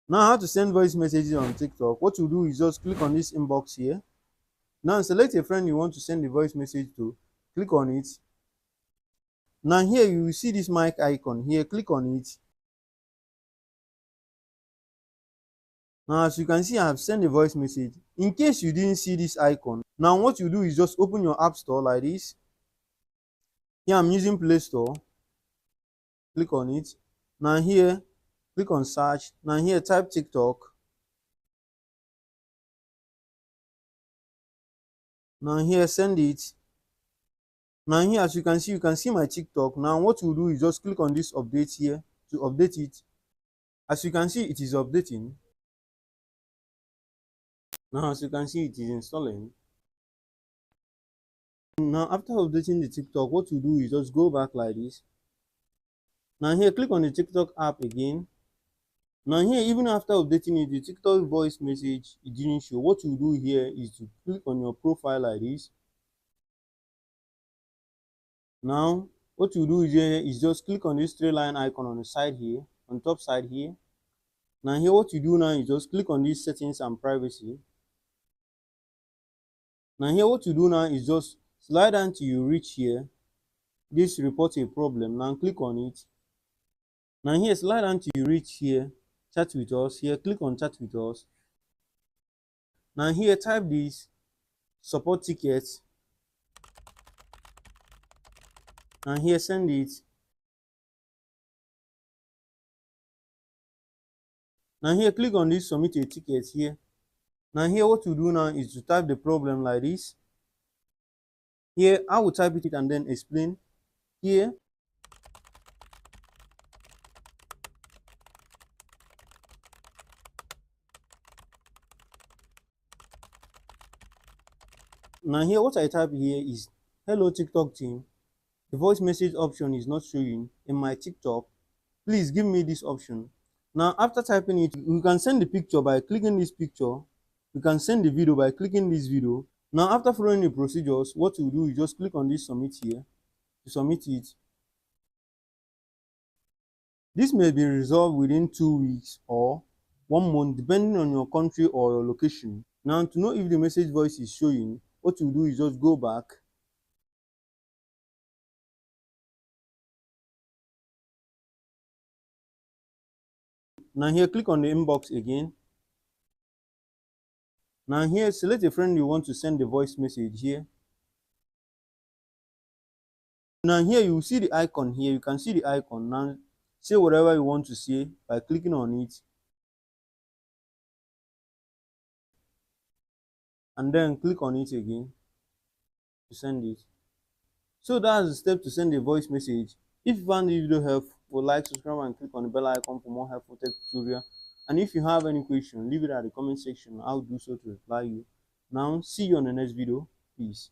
Now, how to send voice messages on TikTok? What you do is just click on this inbox here. Now, select a friend you want to send the voice message to. Click on it. Now, here you will see this mic icon here. Click on it. Now, as you can see, I have sent a voice message. In case you didn't see this icon, now what you do is just open your app store like this. Here I'm using Play Store. Click on it. Now here, click on search. Now here, type TikTok. Now here, send it. Now here, as you can see my TikTok. Now what you do is just click on this update here to update it. As you can see, it is updating. Now as you can see, it is installing. Now after updating the TikTok, what you do is just go back like this. Now here, click on the TikTok app again. Now here, even after updating it, the TikTok voice message it didn't show. What you do here is to click on your profile like this. Now what you do here is just click on this three line icon on the side here, on top side here. Now here, what you do now is just click on these settings and privacy. Now here, what you do now is just slide down till you reach here. This report a problem. Now click on it. Now here, slide down till you reach here. Chat with us. Here, click on chat with us. Now here, type this support tickets. And here, send it. Now here, click on this submit a ticket here. Now here, what you do now is to type the problem like this. Here, I will type it and then explain. Here, now here, what I type here is, hello TikTok team, the voice message option is not showing in my TikTok. Please give me this option. Now after typing it, you can send the picture by clicking this picture. You can send the video by clicking this video. Now after following the procedures, what you do is just click on this submit here to submit it. This may be resolved within 2 weeks or 1 month depending on your country or your location. Now to know if the message voice is showing, what you do is just go back. Now here, click on the inbox again. Now here, select a friend you want to send the voice message here. Now here, you see the icon here. You can see the icon. Now say whatever you want to say by clicking on it. And then click on it again to send it. So that's the step to send a voice message. If you found this video helpful, like, subscribe, and click on the bell icon for more helpful tech tutorial. And if you have any question, leave it at the comment section. I'll do so to reply you. Now, see you on the next video. Peace.